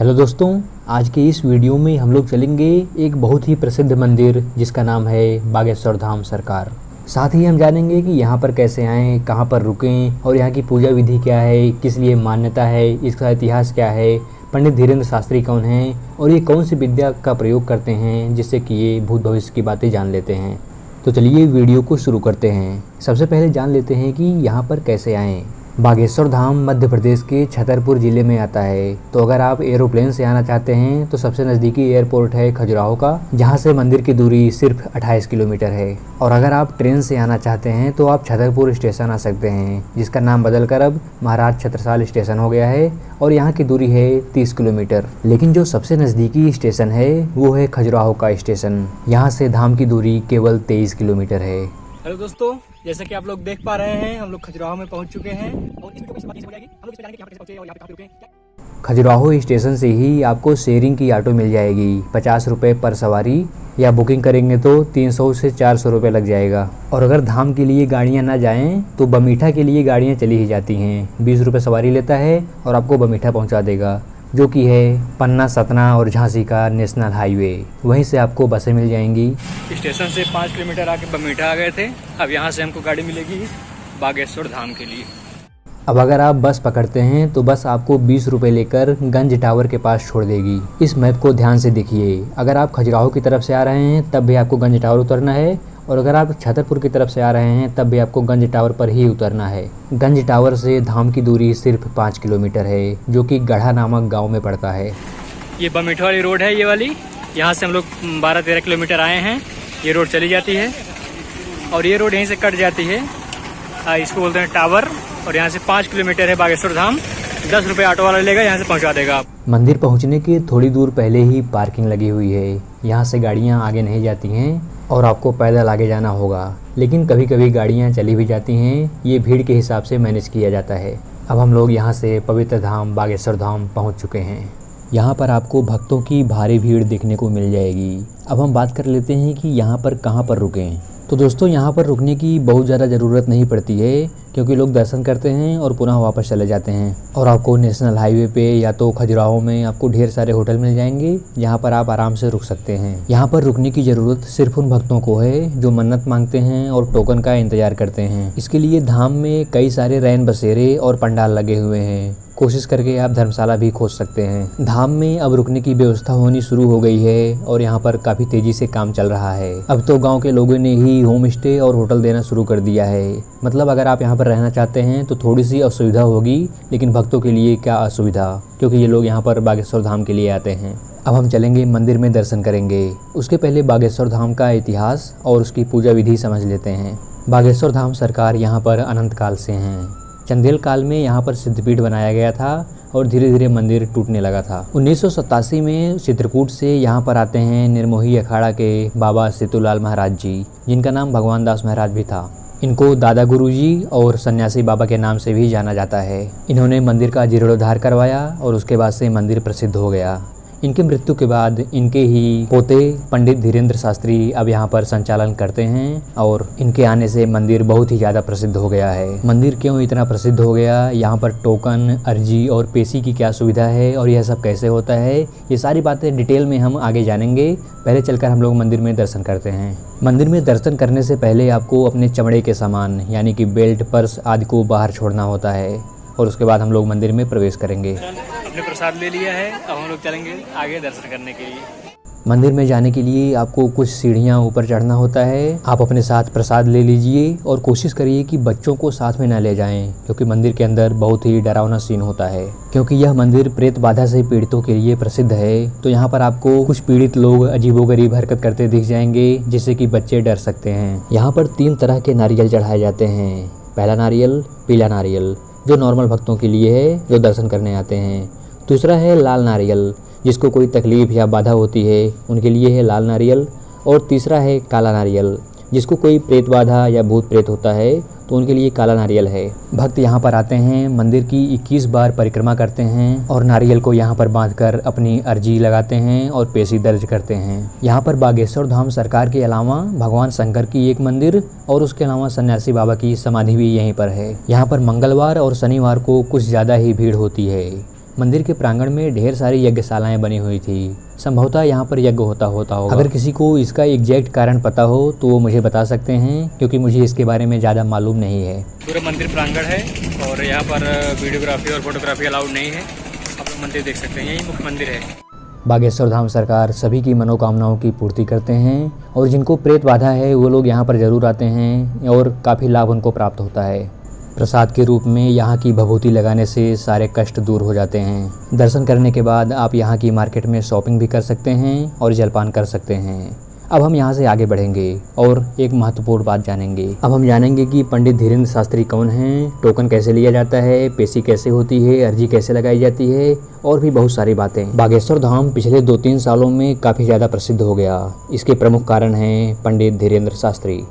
Hello दोस्तों, आज के इस वीडियो में हम लोग चलेंगे एक बहुत ही प्रसिद्ध मंदिर जिसका नाम है बागेश्वर धाम सरकार। साथ ही हम जानेंगे कि यहाँ पर कैसे आएँ, कहाँ पर रुकें और यहाँ की पूजा विधि क्या है, किस लिए मान्यता है, इसका इतिहास क्या है, पंडित धीरेन्द्र शास्त्री कौन हैं और ये कौन सी विद्या का प्रयोग करते हैं जिससे कि ये भूत भविष्य की बातें जान लेते हैं। तो चलिए वीडियो को शुरू करते हैं। सबसे पहले जान लेते हैं कि यहाँ पर कैसे आएँ। बागेश्वर धाम मध्य प्रदेश के छतरपुर ज़िले में आता है। तो अगर आप एरोप्लेन से आना चाहते हैं तो सबसे नज़दीकी एयरपोर्ट है खजुराहो का, जहां से मंदिर की दूरी सिर्फ 28 किलोमीटर है। और अगर आप ट्रेन से आना चाहते हैं तो आप छतरपुर स्टेशन आ सकते हैं, जिसका नाम बदलकर अब महाराज छत्रसाल स्टेशन हो गया है और यहाँ की दूरी है 30 किलोमीटर। लेकिन जो सबसे नज़दीकी स्टेशन है वो है खजुराहो का स्टेशन। यहाँ से धाम की दूरी केवल 23 किलोमीटर है। हेलो दोस्तों, जैसा कि आप लोग देख पा रहे हैं, हम लोग खजुराहो में पहुंच चुके हैं और इस वीडियो में हो जाएगी। हम लोग इसमें जानेंगे कि यहाँ पर कैसे पहुंचे और यहाँ पे कहाँ पे रुके। खजुराहो स्टेशन से ही आपको शेयरिंग की ऑटो मिल जाएगी। 50 रुपये पर सवारी, या बुकिंग करेंगे तो 300 से 400 रुपये लग जाएगा। और अगर धाम के लिए गाड़ियाँ ना जाएं तो बमीठा के लिए गाड़ियाँ चली ही जाती हैं। 20 रुपये सवारी लेता है और आपको बमीठा पहुँचा देगा, जो कि है पन्ना, सतना और झांसी का नेशनल हाईवे। वहीं से आपको बसें मिल जाएंगी। स्टेशन से 5 किलोमीटर आके बमीठा आ गए थे। अब यहाँ से हमको गाड़ी मिलेगी बागेश्वर धाम के लिए। अब अगर आप बस पकड़ते हैं तो बस आपको 20 रुपये लेकर गंज टावर के पास छोड़ देगी। इस मैप को ध्यान से देखिए। अगर आप खजुराहो की तरफ से आ रहे हैं तब भी आपको गंज टावर उतरना है, और अगर आप छतरपुर की तरफ से आ रहे हैं तब भी आपको गंज टावर पर ही उतरना है। गंज टावर से धाम की दूरी सिर्फ 5 किलोमीटर है, जो कि गढ़ा नामक गांव में पड़ता है। ये बमीठा वाली रोड है, ये वाली। यहाँ से हम लोग 12-13 किलोमीटर आए हैं। ये रोड चली जाती है और ये रोड यहीं से कट जाती है। इसको बोलते हैं टावर। और यहाँ से 5 किलोमीटर है बागेश्वर धाम। 10 रुपये ऑटो वाला लेगा, यहाँ से पहुँचा देगा आप। मंदिर पहुँचने के थोड़ी दूर पहले ही पार्किंग लगी हुई है। यहाँ से गाड़ियाँ आगे नहीं जाती हैं और आपको पैदल आगे जाना होगा, लेकिन कभी कभी गाड़ियाँ चली भी जाती हैं। ये भीड़ के हिसाब से मैनेज किया जाता है। अब हम लोग यहाँ से पवित्र धाम बागेश्वर धाम पहुँच चुके हैं। यहाँ पर आपको भक्तों की भारी भीड़ देखने को मिल जाएगी। अब हम बात कर लेते हैं कि यहाँ पर कहाँ पर रुकें। तो दोस्तों, यहाँ पर रुकने की बहुत ज़्यादा ज़रूरत नहीं पड़ती है, क्योंकि लोग दर्शन करते हैं और पुनः वापस चले जाते हैं। और आपको नेशनल हाईवे पे या तो खजुराहो में आपको ढेर सारे होटल मिल जाएंगे, जहाँ पर आप आराम से रुक सकते हैं। यहाँ पर रुकने की ज़रूरत सिर्फ उन भक्तों को है जो मन्नत मांगते हैं और टोकन का इंतजार करते हैं। इसके लिए धाम में कई सारे रैन बसेरे और पंडाल लगे हुए हैं। कोशिश करके आप धर्मशाला भी खोज सकते हैं। धाम में अब रुकने की व्यवस्था होनी शुरू हो गई है और यहाँ पर काफ़ी तेज़ी से काम चल रहा है। अब तो गांव के लोगों ने ही होम स्टे और होटल देना शुरू कर दिया है। मतलब अगर आप यहाँ पर रहना चाहते हैं तो थोड़ी सी असुविधा होगी, लेकिन भक्तों के लिए क्या असुविधा, क्योंकि ये लोग यहाँ पर बागेश्वर धाम के लिए आते हैं। अब हम चलेंगे मंदिर में दर्शन करेंगे। उसके पहले बागेश्वर धाम का इतिहास और उसकी पूजा विधि समझ लेते हैं। बागेश्वर धाम सरकार यहाँ पर अनंत काल से हैं। चंदेल काल में यहाँ पर सिद्धपीठ बनाया गया था और धीरे धीरे मंदिर टूटने लगा था। 1987 में चित्रकूट से यहाँ पर आते हैं निर्मोही अखाड़ा के बाबा सेतुलाल महाराज जी, जिनका नाम भगवान दास महाराज भी था। इनको दादा गुरुजी और सन्यासी बाबा के नाम से भी जाना जाता है। इन्होंने मंदिर का जीर्णोद्धार करवाया और उसके बाद से मंदिर प्रसिद्ध हो गया। इनकी मृत्यु के बाद इनके ही पोते पंडित धीरेन्द्र शास्त्री अब यहाँ पर संचालन करते हैं और इनके आने से मंदिर बहुत ही ज़्यादा प्रसिद्ध हो गया है। मंदिर क्यों इतना प्रसिद्ध हो गया, यहाँ पर टोकन, अर्जी और पेशी की क्या सुविधा है और यह सब कैसे होता है, ये सारी बातें डिटेल में हम आगे जानेंगे। पहले चलकर हम लोग मंदिर में दर्शन करते हैं। मंदिर में दर्शन करने से पहले आपको अपने चमड़े के सामान यानी कि बेल्ट, पर्स आदि को बाहर छोड़ना होता है और उसके बाद हम लोग मंदिर में प्रवेश करेंगे। अपने प्रसाद ले लिया है, अब हम लोग चलेंगे आगे दर्शन करने के लिए। मंदिर में जाने के लिए आपको कुछ सीढ़ियाँ ऊपर चढ़ना होता है। आप अपने साथ प्रसाद ले लीजिए और कोशिश करिए कि बच्चों को साथ में ना ले जाएं, क्योंकि मंदिर के अंदर बहुत ही डरावना सीन होता है। क्योंकि यह मंदिर प्रेत बाधा से पीड़ितों के लिए प्रसिद्ध है, तो यहाँ पर आपको कुछ पीड़ित लोग अजीबोगरीब हरकत करते दिख जाएंगे, जिससे कि बच्चे डर सकते हैं। यहाँ पर 3 तरह के नारियल चढ़ाए जाते हैं। पहला नारियल पीला नारियल, जो नॉर्मल भक्तों के लिए है जो दर्शन करने आते हैं। दूसरा है लाल नारियल, जिसको कोई तकलीफ़ या बाधा होती है उनके लिए है लाल नारियल। और तीसरा है काला नारियल, जिसको कोई प्रेत बाधा या भूत प्रेत होता है तो उनके लिए काला नारियल है। भक्त यहाँ पर आते हैं, मंदिर की 21 बार परिक्रमा करते हैं और नारियल को यहाँ पर बांधकर अपनी अर्जी लगाते हैं और पेशी दर्ज करते हैं। यहाँ पर बागेश्वर धाम सरकार के अलावा भगवान शंकर की एक मंदिर और उसके अलावा सन्यासी बाबा की समाधि भी यहीं पर है। यहाँ पर मंगलवार और शनिवार को कुछ ज़्यादा ही भीड़ होती है। मंदिर के प्रांगण में ढेर सारी यज्ञशालाएं बनी हुई थी। संभवतः यहाँ पर यज्ञ होता होगा। अगर किसी को इसका एग्जैक्ट कारण पता हो तो वो मुझे बता सकते हैं, क्योंकि मुझे इसके बारे में ज़्यादा मालूम नहीं है। पूरा मंदिर प्रांगण है और यहाँ पर वीडियोग्राफी और फोटोग्राफी अलाउड नहीं है। आप लोग मंदिर देख सकते हैं, यही मुख्य मंदिर है। बागेश्वर धाम सरकार सभी की मनोकामनाओं की पूर्ति करते हैं और जिनको प्रेत बाधा है वो लोग यहाँ पर ज़रूर आते हैं और काफ़ी लाभ उनको प्राप्त होता है। प्रसाद के रूप में यहाँ की भभूति लगाने से सारे कष्ट दूर हो जाते हैं। दर्शन करने के बाद आप यहाँ की मार्केट में शॉपिंग भी कर सकते हैं और जलपान कर सकते हैं। अब हम यहाँ से आगे बढ़ेंगे और एक महत्वपूर्ण बात जानेंगे। अब हम जानेंगे कि पंडित धीरेन्द्र शास्त्री कौन हैं, टोकन कैसे लिया जाता है, पेशी कैसे होती है, अर्जी कैसे लगाई जाती है और भी बहुत सारी बातें। बागेश्वर धाम पिछले 2-3 सालों में काफ़ी ज़्यादा प्रसिद्ध हो गया। इसके प्रमुख कारण हैं पंडित धीरेन्द्र शास्त्री।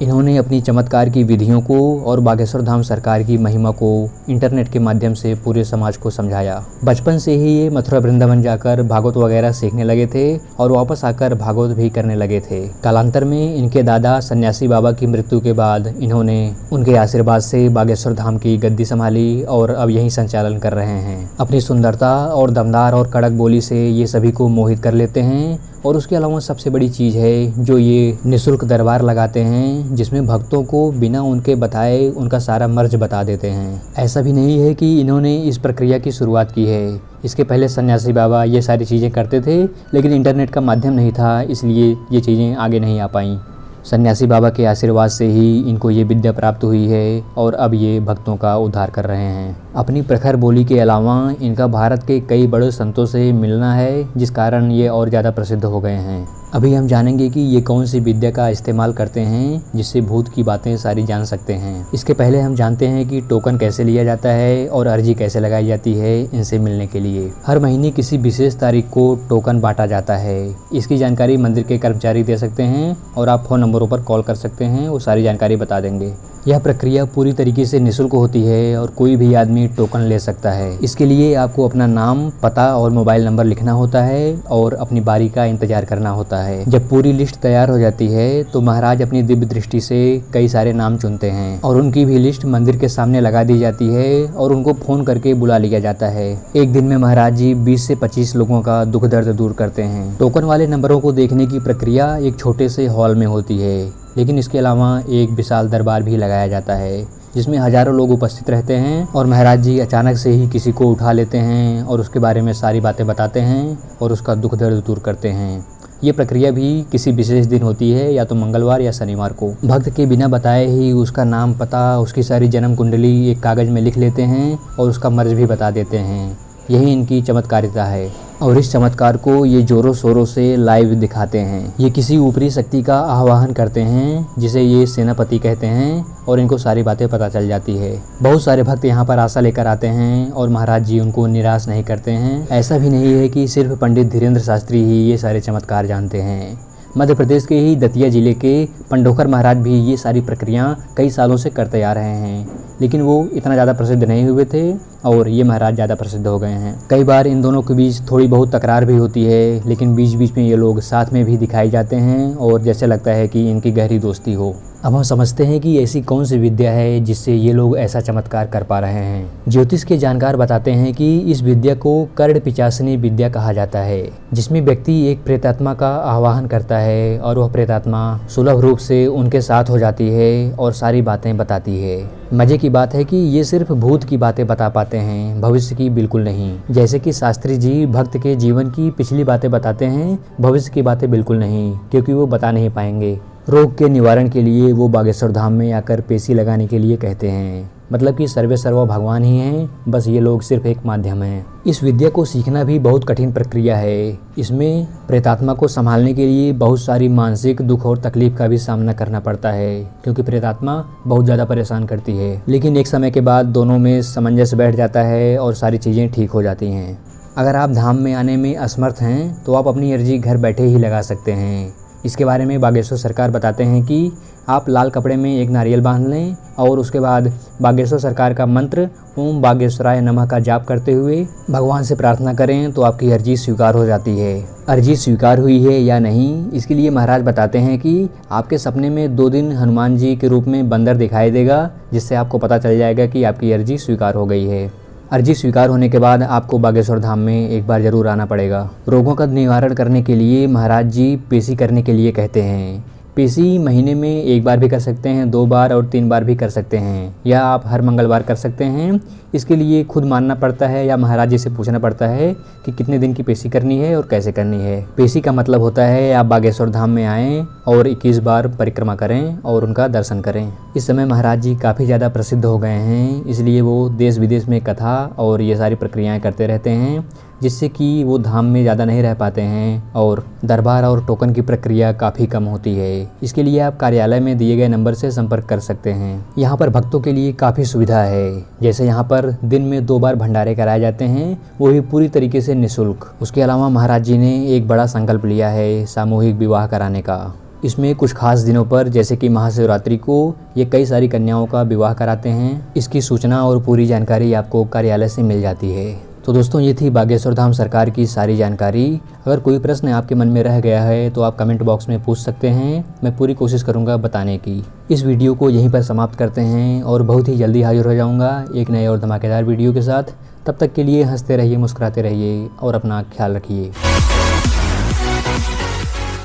इन्होंने अपनी चमत्कार की विधियों को और बागेश्वर धाम सरकार की महिमा को इंटरनेट के माध्यम से पूरे समाज को समझाया। बचपन से ही ये मथुरा वृंदावन जाकर भागवत वगैरह सीखने लगे थे और वापस आकर भागवत भी करने लगे थे। कालांतर में इनके दादा सन्यासी बाबा की मृत्यु के बाद इन्होंने उनके आशीर्वाद से बागेश्वर धाम की गद्दी संभाली और अब यही संचालन कर रहे हैं। अपनी सुंदरता और दमदार और कड़क बोली से ये सभी को मोहित कर लेते हैं और उसके अलावा सबसे बड़ी चीज़ है जो ये निःशुल्क दरबार लगाते हैं, जिसमें भक्तों को बिना उनके बताए उनका सारा मर्ज बता देते हैं। ऐसा भी नहीं है कि इन्होंने इस प्रक्रिया की शुरुआत की है। इसके पहले सन्यासी बाबा ये सारी चीज़ें करते थे, लेकिन इंटरनेट का माध्यम नहीं था, इसलिए ये चीज़ें आगे नहीं आ पाईं। सन्यासी बाबा के आशीर्वाद से ही इनको ये विद्या प्राप्त हुई है और अब ये भक्तों का उद्धार कर रहे हैं। अपनी प्रखर बोली के अलावा इनका भारत के कई बड़े संतों से मिलना है, जिस कारण ये और ज़्यादा प्रसिद्ध हो गए हैं। अभी हम जानेंगे कि ये कौन सी विद्या का इस्तेमाल करते हैं जिससे भूत की बातें सारी जान सकते हैं। इसके पहले हम जानते हैं कि टोकन कैसे लिया जाता है और अर्जी कैसे लगाई जाती है इनसे मिलने के लिए। हर महीने किसी विशेष तारीख को टोकन बांटा जाता है। इसकी जानकारी मंदिर के कर्मचारी दे सकते हैं और आप फ़ोन नंबरों पर कॉल कर सकते हैं, वो सारी जानकारी बता देंगे। यह प्रक्रिया पूरी तरीके से निःशुल्क होती है और कोई भी आदमी टोकन ले सकता है। इसके लिए आपको अपना नाम, पता और मोबाइल नंबर लिखना होता है और अपनी बारी का इंतजार करना होता है। जब पूरी लिस्ट तैयार हो जाती है तो महाराज अपनी दिव्य दृष्टि से कई सारे नाम चुनते हैं और उनकी भी लिस्ट मंदिर के सामने लगा दी जाती है और उनको फ़ोन करके बुला लिया जाता है। एक दिन में महाराज जी 20 से 25 लोगों का दुख दर्द दूर करते हैं। टोकन वाले नंबरों को देखने की प्रक्रिया एक छोटे से हॉल में होती है, लेकिन इसके अलावा एक विशाल दरबार भी लगाया जाता है जिसमें हजारों लोग उपस्थित रहते हैं और महाराज जी अचानक से ही किसी को उठा लेते हैं और उसके बारे में सारी बातें बताते हैं और उसका दुख दर्द दूर करते हैं। ये प्रक्रिया भी किसी विशेष दिन होती है, या तो मंगलवार या शनिवार को। भक्त के बिना बताए ही उसका नाम, पता, उसकी सारी जन्म कुंडली एक कागज़ में लिख लेते हैं और उसका मर्ज भी बता देते हैं। यही इनकी चमत्कारिता है और इस चमत्कार को ये जोरों शोरों से लाइव दिखाते हैं। ये किसी ऊपरी शक्ति का आह्वान करते हैं जिसे ये सेनापति कहते हैं और इनको सारी बातें पता चल जाती है। बहुत सारे भक्त यहाँ पर आशा लेकर आते हैं और महाराज जी उनको निराश नहीं करते हैं। ऐसा भी नहीं है कि सिर्फ पंडित धीरेन्द्र शास्त्री ही ये सारे चमत्कार जानते हैं। मध्य प्रदेश के ही दतिया जिले के पंडोकर महाराज भी ये सारी प्रक्रिया कई सालों से करते आ रहे हैं, लेकिन वो इतना ज़्यादा प्रसिद्ध नहीं हुए थे और ये महाराज ज़्यादा प्रसिद्ध हो गए हैं। कई बार इन दोनों के बीच थोड़ी बहुत तकरार भी होती है, लेकिन बीच बीच में ये लोग साथ में भी दिखाई जाते हैं और जैसे लगता है कि इनकी गहरी दोस्ती हो। अब हम समझते हैं कि ऐसी कौन सी विद्या है जिससे ये लोग ऐसा चमत्कार कर पा रहे हैं। ज्योतिष के जानकार बताते हैं कि इस विद्या को कर्ण पिचासनी विद्या कहा जाता है, जिसमें व्यक्ति एक प्रेतात्मा का आह्वान करता है और वह प्रेतात्मा सुलभ रूप से उनके साथ हो जाती है और सारी बातें बताती है। मजे की बात है कि ये सिर्फ भूत की बातें बता पाते हैं, भविष्य की बिल्कुल नहीं। जैसे कि शास्त्री जी भक्त के जीवन की पिछली बातें बताते हैं, भविष्य की बातें बिल्कुल नहीं, क्योंकि वो बता नहीं पाएंगे। रोग के निवारण के लिए वो बागेश्वर धाम में आकर पेशी लगाने के लिए कहते हैं। मतलब कि सर्वे सर्वा भगवान ही हैं, बस ये लोग सिर्फ एक माध्यम हैं। इस विद्या को सीखना भी बहुत कठिन प्रक्रिया है। इसमें प्रेतात्मा को संभालने के लिए बहुत सारी मानसिक दुख और तकलीफ का भी सामना करना पड़ता है, क्योंकि प्रेतात्मा बहुत ज़्यादा परेशान करती है। लेकिन एक समय के बाद दोनों में सामंजस्य बैठ जाता है और सारी चीज़ें ठीक हो जाती हैं। अगर आप धाम में आने में असमर्थ हैं तो आप अपनी अर्जी घर बैठे ही लगा सकते हैं। इसके बारे में बागेश्वर सरकार बताते हैं कि आप लाल कपड़े में एक नारियल बांध लें और उसके बाद बागेश्वर सरकार का मंत्र ओम बागेश्वराय नमः का जाप करते हुए भगवान से प्रार्थना करें तो आपकी अर्जी स्वीकार हो जाती है। अर्जी स्वीकार हुई है या नहीं, इसके लिए महाराज बताते हैं कि आपके सपने में 2 दिन हनुमान जी के रूप में बंदर दिखाई देगा, जिससे आपको पता चल जाएगा कि आपकी अर्जी स्वीकार हो गई है। अर्जी स्वीकार होने के बाद आपको बागेश्वर धाम में एक बार जरूर आना पड़ेगा। रोगों का निवारण करने के लिए महाराज जी पेशी करने के लिए कहते हैं। पेशी महीने में एक बार भी कर सकते हैं, 2 बार और 3 बार भी कर सकते हैं, या आप हर मंगलवार कर सकते हैं। इसके लिए खुद मानना पड़ता है या महाराज जी से पूछना पड़ता है कि कितने दिन की पेशी करनी है और कैसे करनी है। पेशी का मतलब होता है आप बागेश्वर धाम में आएँ और 21 बार परिक्रमा करें और उनका दर्शन करें। इस समय महाराज जी काफ़ी ज़्यादा प्रसिद्ध हो गए हैं, इसलिए वो देश विदेश में कथा और ये सारी प्रक्रियाएँ करते रहते हैं, जिससे कि वो धाम में ज़्यादा नहीं रह पाते हैं और दरबार और टोकन की प्रक्रिया काफ़ी कम होती है। इसके लिए आप कार्यालय में दिए गए नंबर से संपर्क कर सकते हैं। यहाँ पर भक्तों के लिए काफ़ी सुविधा है, जैसे यहाँ पर दिन में 2 बार भंडारे कराए जाते हैं, वो भी पूरी तरीके से निःशुल्क। उसके अलावा महाराज जी ने एक बड़ा संकल्प लिया है सामूहिक विवाह कराने का। इसमें कुछ खास दिनों पर जैसे कि महाशिवरात्रि को ये कई सारी कन्याओं का विवाह कराते हैं। इसकी सूचना और पूरी जानकारी आपको कार्यालय से मिल जाती है। तो दोस्तों, ये थी बागेश्वर धाम सरकार की सारी जानकारी। अगर कोई प्रश्न आपके मन में रह गया है तो आप कमेंट बॉक्स में पूछ सकते हैं, मैं पूरी कोशिश करूंगा बताने की। इस वीडियो को यहीं पर समाप्त करते हैं और बहुत ही जल्दी हाजिर हो जाऊंगा एक नए और धमाकेदार वीडियो के साथ। तब तक के लिए हंसते रहिए, मुस्कुराते रहिए और अपना ख्याल रखिए।